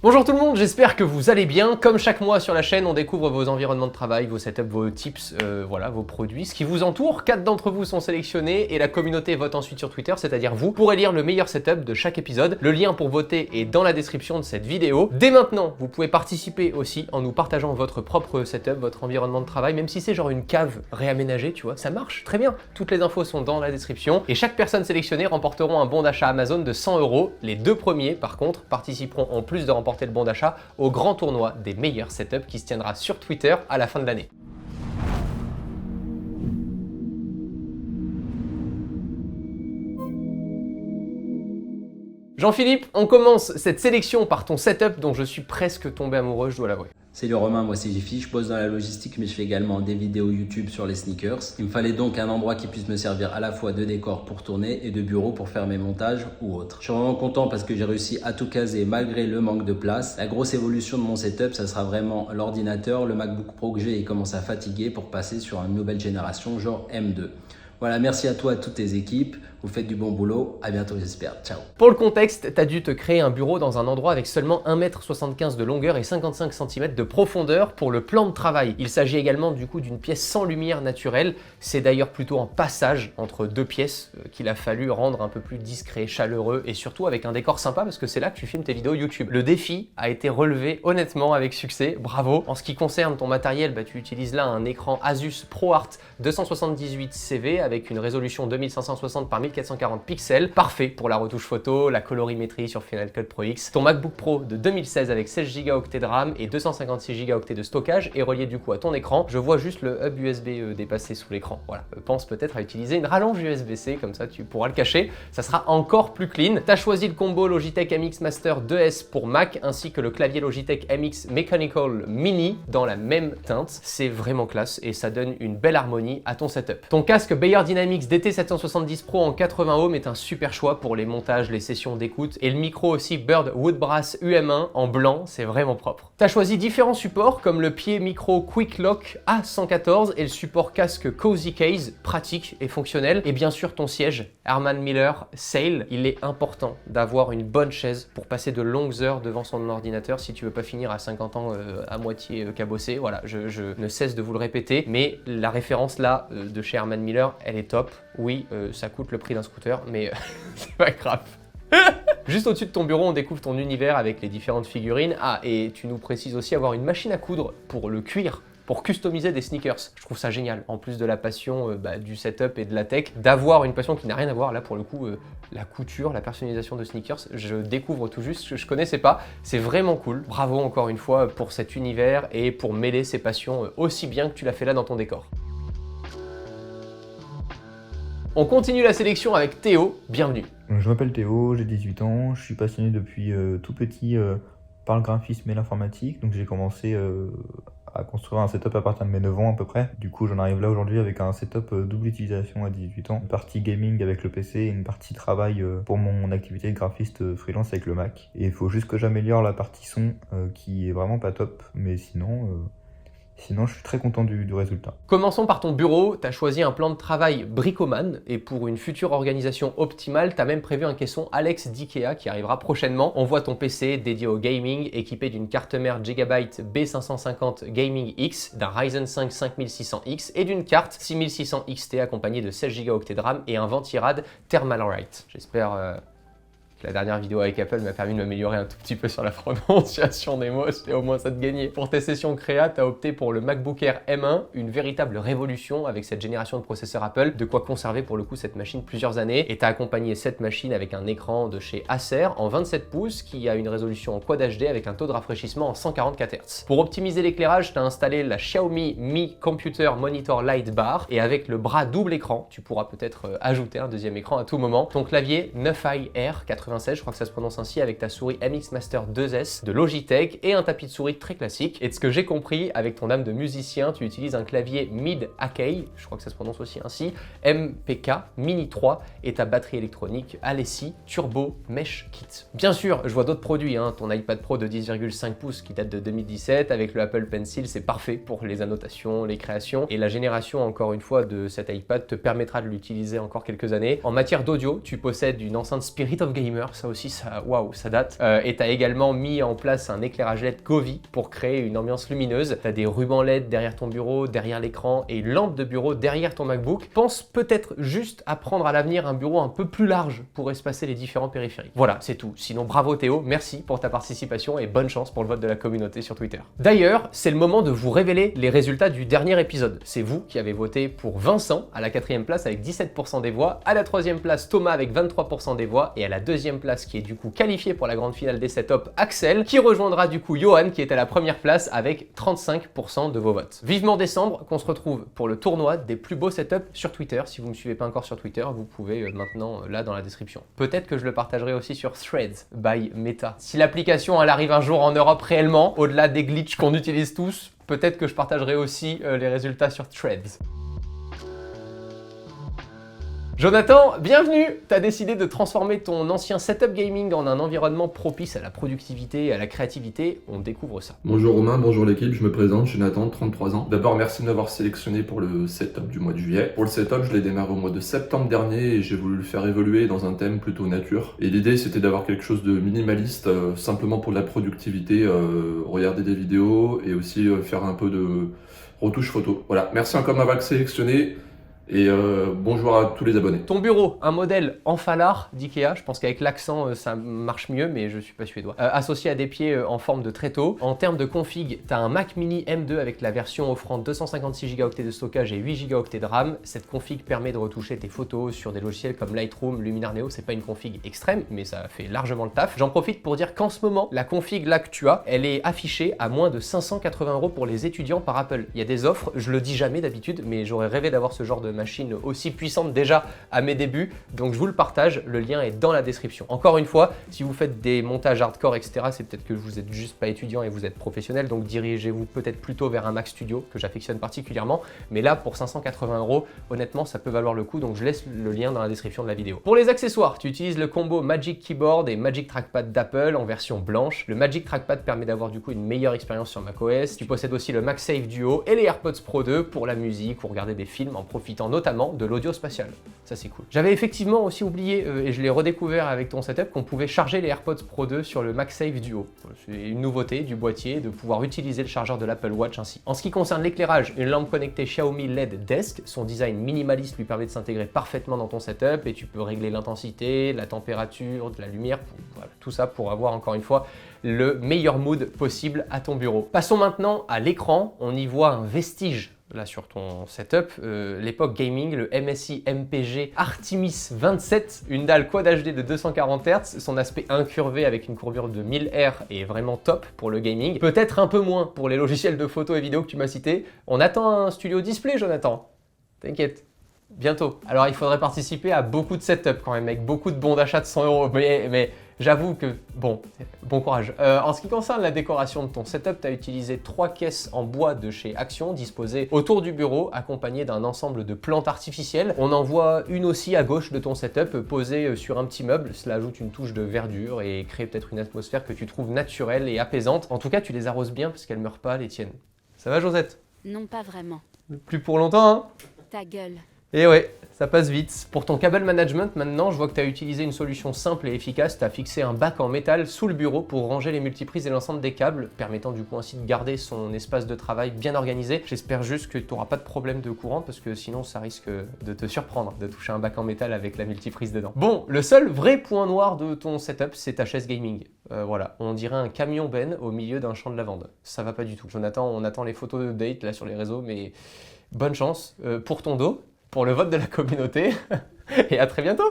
Bonjour tout le monde, j'espère que vous allez bien. Comme chaque mois sur la chaîne, on découvre vos environnements de travail, vos setups, vos tips, voilà, vos produits, ce qui vous entoure. 4 d'entre vous sont sélectionnés et la communauté vote ensuite sur Twitter, c'est-à-dire vous, pour élire le meilleur setup de chaque épisode. Le lien pour voter est dans la description de cette vidéo. Dès maintenant, vous pouvez participer aussi en nous partageant votre propre setup, votre environnement de travail, même si c'est genre une cave réaménagée, tu vois, ça marche très bien. Toutes les infos sont dans la description et chaque personne sélectionnée remporteront un bon d'achat Amazon de 100 €. Les deux premiers, par contre, participeront en plus de remporter le bon d'achat au grand tournoi des meilleurs setups qui se tiendra sur Twitter à la fin de l'année. Jean-Philippe, on commence cette sélection par ton setup dont je suis presque tombé amoureux, je dois l'avouer. Salut Romain, moi c'est Jiffy, je bosse dans la logistique mais je fais également des vidéos YouTube sur les sneakers. Il me fallait donc un endroit qui puisse me servir à la fois de décor pour tourner et de bureau pour faire mes montages ou autres. Je suis vraiment content parce que j'ai réussi à tout caser malgré le manque de place. La grosse évolution de mon setup, ça sera vraiment l'ordinateur, le MacBook Pro que j'ai, il commence à fatiguer pour passer sur une nouvelle génération genre M2. Voilà, merci à toi et à toutes tes équipes. Vous faites du bon boulot. À bientôt, j'espère. Ciao. Pour le contexte, tu as dû te créer un bureau dans un endroit avec seulement 1,75 m de longueur et 55 cm de profondeur pour le plan de travail. Il s'agit également du coup d'une pièce sans lumière naturelle. C'est d'ailleurs plutôt un passage entre deux pièces qu'il a fallu rendre un peu plus discret, chaleureux et surtout avec un décor sympa parce que c'est là que tu filmes tes vidéos YouTube. Le défi a été relevé honnêtement avec succès. Bravo. En ce qui concerne ton matériel, tu utilises là un écran Asus ProArt 278 CV avec une résolution 2560 par 1440 pixels, parfait pour la retouche photo, la colorimétrie sur Final Cut Pro X. Ton MacBook Pro de 2016 avec 16 Go de RAM et 256 Go de stockage est relié du coup à ton écran. Je vois juste le hub USB dépasser sous l'écran. Voilà, pense peut-être à utiliser une rallonge USB-C, comme ça tu pourras le cacher, ça sera encore plus clean. Tu as choisi le combo Logitech MX Master 2S pour Mac ainsi que le clavier Logitech MX Mechanical Mini dans la même teinte. C'est vraiment classe et ça donne une belle harmonie à ton setup. Ton casque Beyer Dynamics DT770 Pro en 80 ohms est un super choix pour les montages, les sessions d'écoute et le micro aussi Bird Woodbrass UM1 en blanc, c'est vraiment propre. Tu as choisi différents supports comme le pied micro Quick Lock A114 et le support casque Cozy Case, pratique et fonctionnel. Et bien sûr ton siège Herman Miller Sail. Il est important d'avoir une bonne chaise pour passer de longues heures devant son ordinateur si tu veux pas finir à 50 ans à moitié cabossé. Voilà, je ne cesse de vous le répéter, mais la référence là de chez Herman Miller, elle est top. Oui, ça coûte le prix d'un scooter, mais c'est pas grave. Juste au-dessus de ton bureau, on découvre ton univers avec les différentes figurines. Ah, et tu nous précises aussi avoir une machine à coudre pour le cuir, pour customiser des sneakers. Je trouve ça génial, en plus de la passion du setup et de la tech, d'avoir une passion qui n'a rien à voir, là pour le coup, la couture, la personnalisation de sneakers, je découvre tout juste, je connaissais pas, c'est vraiment cool. Bravo encore une fois pour cet univers et pour mêler ces passions aussi bien que tu l'as fait là dans ton décor. On continue la sélection avec Théo, bienvenue. Je m'appelle Théo, j'ai 18 ans, je suis passionné depuis tout petit par le graphisme et l'informatique, donc j'ai commencé à construire un setup à partir de mes 9 ans à peu près. Du coup j'en arrive là aujourd'hui avec un setup double utilisation à 18 ans, une partie gaming avec le PC et une partie travail pour mon activité de graphiste freelance avec le Mac. Et il faut juste que j'améliore la partie son qui est vraiment pas top, mais sinon, je suis très content du résultat. Commençons par ton bureau. Tu as choisi un plan de travail bricoman et pour une future organisation optimale, tu as même prévu un caisson Alex d'Ikea qui arrivera prochainement. On voit ton PC dédié au gaming, équipé d'une carte mère Gigabyte B550 Gaming X, d'un Ryzen 5 5600X et d'une carte 6600 XT accompagnée de 16 Go de RAM et un Ventirad Thermalright. J'espère la dernière vidéo avec Apple m'a permis de m'améliorer un tout petit peu sur la prononciation des mots, j'ai au moins ça de gagner. Pour tes sessions créa, tu as opté pour le MacBook Air M1, une véritable révolution avec cette génération de processeurs Apple, de quoi conserver pour le coup cette machine plusieurs années. Et tu as accompagné cette machine avec un écran de chez Acer en 27 pouces qui a une résolution en Quad HD avec un taux de rafraîchissement en 144 Hz. Pour optimiser l'éclairage, tu as installé la Xiaomi Mi Computer Monitor Light Bar et avec le bras double écran, tu pourras peut-être ajouter un deuxième écran à tout moment. Ton clavier 9i R 96, je crois que ça se prononce ainsi, avec ta souris MX Master 2S de Logitech et un tapis de souris très classique. Et de ce que j'ai compris, avec ton âme de musicien, tu utilises un clavier Mid Akai, je crois que ça se prononce aussi ainsi, MPK Mini 3 et ta batterie électronique Alessi Turbo Mesh Kit. Bien sûr, je vois d'autres produits, ton iPad Pro de 10,5 pouces qui date de 2017, avec le Apple Pencil, c'est parfait pour les annotations, les créations, et la génération, encore une fois, de cet iPad te permettra de l'utiliser encore quelques années. En matière d'audio, tu possèdes une enceinte Spirit of Gamer fumeur, ça aussi, ça, waouh, ça date. Et tu as également mis en place un éclairage LED Govee pour créer une ambiance lumineuse. Tu as des rubans LED derrière ton bureau, derrière l'écran et une lampe de bureau derrière ton MacBook. Pense peut-être juste à prendre à l'avenir un bureau un peu plus large pour espacer les différents périphériques. Voilà, c'est tout. Sinon, bravo Théo, merci pour ta participation et bonne chance pour le vote de la communauté sur Twitter. D'ailleurs, c'est le moment de vous révéler les résultats du dernier épisode. C'est vous qui avez voté pour Vincent à la 4e place avec 17% des voix, à la 3e place Thomas avec 23% des voix et à la 2e place qui est du coup qualifié pour la grande finale des setups Axel qui rejoindra du coup Johan qui est à la 1re place avec 35% de vos votes. Vivement décembre qu'on se retrouve pour le tournoi des plus beaux setups sur Twitter. Si vous ne me suivez pas encore sur Twitter, vous pouvez maintenant là dans la description. Peut-être que je le partagerai aussi sur Threads by Meta. Si l'application elle arrive un jour en Europe réellement, au-delà des glitches qu'on utilise tous, peut-être que je partagerai aussi les résultats sur Threads. Jonathan, bienvenue! T'as décidé de transformer ton ancien setup gaming en un environnement propice à la productivité et à la créativité. On découvre ça. Bonjour Romain, bonjour l'équipe, je me présente, je suis Nathan, 33 ans. D'abord, merci de m'avoir sélectionné pour le setup du mois de juillet. Pour le setup, je l'ai démarré au mois de septembre dernier et j'ai voulu le faire évoluer dans un thème plutôt nature. Et l'idée, c'était d'avoir quelque chose de minimaliste, simplement pour de la productivité, regarder des vidéos et aussi faire un peu de retouche photo. Voilà, merci encore de m'avoir sélectionné. Et bonjour à tous les abonnés. Ton bureau, un modèle en falard d'Ikea, je pense qu'avec l'accent ça marche mieux, mais je suis pas suédois, associé à des pieds en forme de tréteau. En termes de config, tu as un Mac Mini M2 avec la version offrant 256 Go de stockage et 8 Go de RAM. Cette config permet de retoucher tes photos sur des logiciels comme Lightroom, Luminar Neo. C'est pas une config extrême, mais ça fait largement le taf. J'en profite pour dire qu'en ce moment, la config là que tu as, elle est affichée à moins de 580 € pour les étudiants par Apple. Il y a des offres, je le dis jamais d'habitude, mais j'aurais rêvé d'avoir ce genre de machine aussi puissante déjà à mes débuts, donc je vous le partage, le lien est dans la description. Encore une fois, si vous faites des montages hardcore, etc., c'est peut-être que vous êtes juste pas étudiant et vous êtes professionnel, donc dirigez-vous peut-être plutôt vers un Mac Studio, que j'affectionne particulièrement, mais là, pour 580 €, honnêtement, ça peut valoir le coup, donc je laisse le lien dans la description de la vidéo. Pour les accessoires, tu utilises le combo Magic Keyboard et Magic Trackpad d'Apple en version blanche. Le Magic Trackpad permet d'avoir du coup une meilleure expérience sur macOS. Tu possèdes aussi le MagSafe Duo et les AirPods Pro 2 pour la musique ou regarder des films en profitant notamment de l'audio spatial. Ça c'est cool. J'avais effectivement aussi oublié, et je l'ai redécouvert avec ton setup, qu'on pouvait charger les AirPods Pro 2 sur le MagSafe Duo. C'est une nouveauté du boîtier de pouvoir utiliser le chargeur de l'Apple Watch ainsi. En ce qui concerne l'éclairage, une lampe connectée Xiaomi LED Desk. Son design minimaliste lui permet de s'intégrer parfaitement dans ton setup et tu peux régler l'intensité, la température, de la lumière, voilà, tout ça pour avoir encore une fois le meilleur mood possible à ton bureau. Passons maintenant à l'écran. On y voit un vestige là sur ton setup, l'époque gaming, le MSI MPG Artemis 27, une dalle Quad HD de 240 Hz, son aspect incurvé avec une courbure de 1000 R est vraiment top pour le gaming, peut-être un peu moins pour les logiciels de photo et vidéo que tu m'as cités. On attend un studio display, Jonathan, t'inquiète. Bientôt. Alors il faudrait participer à beaucoup de setups quand même, avec beaucoup de bons d'achat de 100 €, mais j'avoue que, bon courage. En ce qui concerne la décoration de ton setup, tu as utilisé 3 caisses en bois de chez Action, disposées autour du bureau, accompagnées d'un ensemble de plantes artificielles. On en voit une aussi à gauche de ton setup, posée sur un petit meuble. Cela ajoute une touche de verdure et crée peut-être une atmosphère que tu trouves naturelle et apaisante. En tout cas, tu les arroses bien parce qu'elles meurent pas, les tiennes. Ça va, Josette? Non, pas vraiment. Plus pour longtemps, hein? Ta gueule. Et ouais, ça passe vite. Pour ton cable management, maintenant, je vois que tu as utilisé une solution simple et efficace. Tu as fixé un bac en métal sous le bureau pour ranger les multiprises et l'ensemble des câbles, permettant du coup ainsi de garder son espace de travail bien organisé. J'espère juste que tu n'auras pas de problème de courant parce que sinon ça risque de te surprendre de toucher un bac en métal avec la multiprise dedans. Bon, le seul vrai point noir de ton setup, c'est ta chaise gaming. Voilà, on dirait un camion Ben au milieu d'un champ de lavande. Ça va pas du tout. Jonathan, on attend les photos de date là sur les réseaux, mais bonne chance pour ton dos, pour le vote de la communauté, et à très bientôt!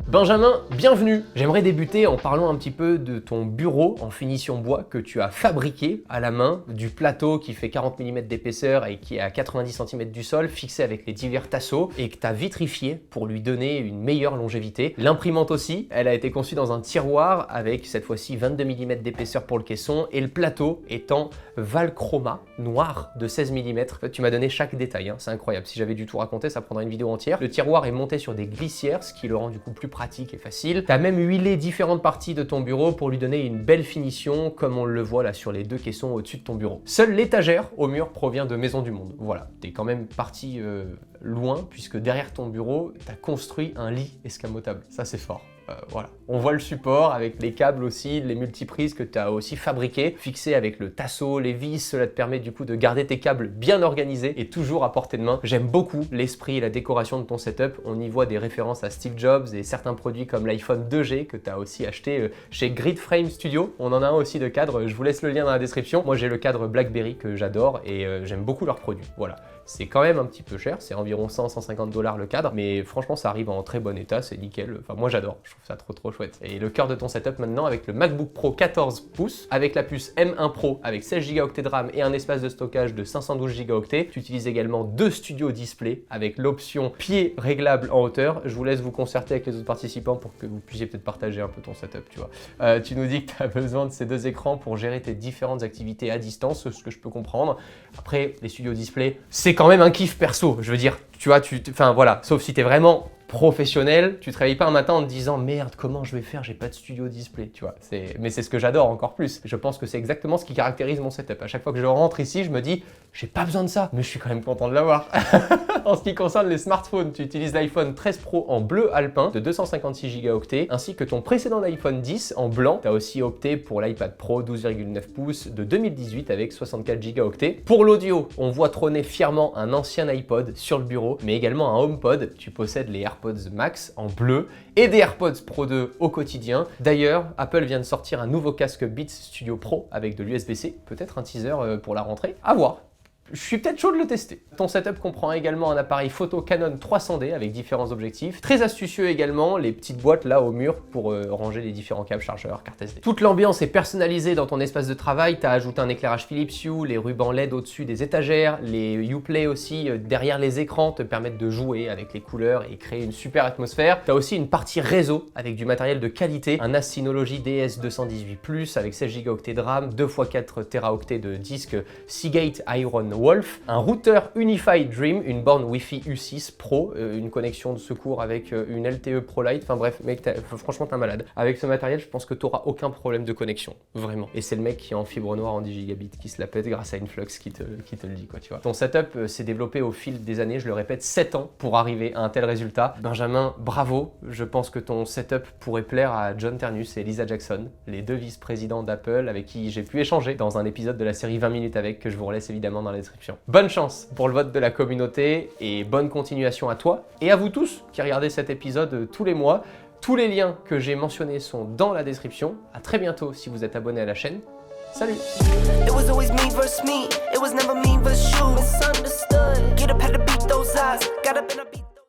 Benjamin, bienvenue! J'aimerais débuter en parlant un petit peu de ton bureau en finition bois que tu as fabriqué à la main, du plateau qui fait 40 mm d'épaisseur et qui est à 90 cm du sol, fixé avec les divers tasseaux, et que tu as vitrifié pour lui donner une meilleure longévité. L'imprimante aussi, elle a été conçue dans un tiroir avec cette fois-ci 22 mm d'épaisseur pour le caisson, et le plateau étant Valchroma noir de 16 mm. Tu m'as donné chaque détail, hein. C'est incroyable. Si j'avais dû tout raconter, ça prendrait une vidéo entière. Le tiroir est monté sur des glissières, ce qui le rend du coup plus pratique pratique et facile. Tu as même huilé différentes parties de ton bureau pour lui donner une belle finition, comme on le voit là sur les deux caissons au-dessus de ton bureau. Seule l'étagère au mur provient de Maison du Monde. Voilà, tu es quand même parti loin, puisque derrière ton bureau, tu as construit un lit escamotable. Ça, c'est fort. Voilà. On voit le support avec les câbles aussi, les multiprises que tu as aussi fabriqués, fixés avec le tasseau, les vis. Cela te permet du coup de garder tes câbles bien organisés et toujours à portée de main. J'aime beaucoup l'esprit et la décoration de ton setup. On y voit des références à Steve Jobs et certains produits comme l'iPhone 2G que tu as aussi acheté chez Grid Frame Studio. On en a un aussi de cadre, je vous laisse le lien dans la description. Moi j'ai le cadre BlackBerry que j'adore et j'aime beaucoup leurs produits. Voilà. C'est quand même un petit peu cher, c'est environ 100-150 $ le cadre, mais franchement ça arrive en très bon état, c'est nickel. Enfin moi j'adore, je trouve ça trop chouette. Et le cœur de ton setup maintenant avec le MacBook Pro 14 pouces, avec la puce M1 Pro avec 16 Go de RAM et un espace de stockage de 512 Go. Tu utilises également deux studios display avec l'option pied réglable en hauteur. Je vous laisse vous concerter avec les autres participants pour que vous puissiez peut-être partager un peu ton setup, tu vois. Tu nous dis que tu as besoin de ces deux écrans pour gérer tes différentes activités à distance, ce que je peux comprendre. Après, les studios display, c'est quand même un kiff perso, je veux dire, tu vois, enfin voilà, sauf si t'es vraiment professionnel, tu te réveilles pas un matin en te disant merde, comment je vais faire, j'ai pas de studio display, tu vois. Mais c'est ce que j'adore encore plus. Je pense que c'est exactement ce qui caractérise mon setup. À chaque fois que je rentre ici, je me dis j'ai pas besoin de ça, mais je suis quand même content de l'avoir. En ce qui concerne les smartphones, tu utilises l'iPhone 13 Pro en bleu alpin de 256 Go, ainsi que ton précédent iPhone 10 en blanc. Tu as aussi opté pour l'iPad Pro 12,9 pouces de 2018 avec 64 Go. Pour l'audio, on voit trôner fièrement un ancien iPod sur le bureau, mais également un HomePod. Tu possèdes les AirPods Max en bleu et des AirPods Pro 2 au quotidien. D'ailleurs, Apple vient de sortir un nouveau casque Beats Studio Pro avec de l'USB-C, peut-être un teaser pour la rentrée, à voir. Je suis peut-être chaud de le tester. Ton setup comprend également un appareil photo Canon 300D avec différents objectifs. Très astucieux également, les petites boîtes là au mur pour ranger les différents câbles chargeurs, carte SD. Toute l'ambiance est personnalisée dans ton espace de travail. Tu as ajouté un éclairage Philips Hue, les rubans LED au-dessus des étagères, les Uplay aussi derrière les écrans te permettent de jouer avec les couleurs et créer une super atmosphère. Tu as aussi une partie réseau avec du matériel de qualité, un NAS Synology DS218+, avec 16 Go de RAM, 2x4 Teraoctets de disque Seagate Iron Wolf, un routeur Unified Dream, une borne Wi-Fi U6 Pro, une connexion de secours avec une LTE Pro Lite, enfin bref, mec, franchement t'es un malade. Avec ce matériel, je pense que tu n'auras aucun problème de connexion, vraiment. Et c'est le mec qui est en fibre noire en 10 gigabits qui se la pète grâce à Influx qui te le dit, quoi, tu vois. Ton setup s'est développé au fil des années, je le répète, 7 ans pour arriver à un tel résultat. Benjamin, bravo, je pense que ton setup pourrait plaire à John Ternus et Lisa Jackson, les deux vice-présidents d'Apple avec qui j'ai pu échanger dans un épisode de la série 20 minutes avec, que je vous relaisse évidemment dans la description. Bonne chance pour le vote de la communauté et bonne continuation à toi et à vous tous qui regardez cet épisode tous les mois. Tous les liens que j'ai mentionnés sont dans la description. À très bientôt si vous êtes abonné à la chaîne. Salut! It was always me versus me. It was never me versus you. Misunderstood. Get up, had to beat those odds. Got up and I beat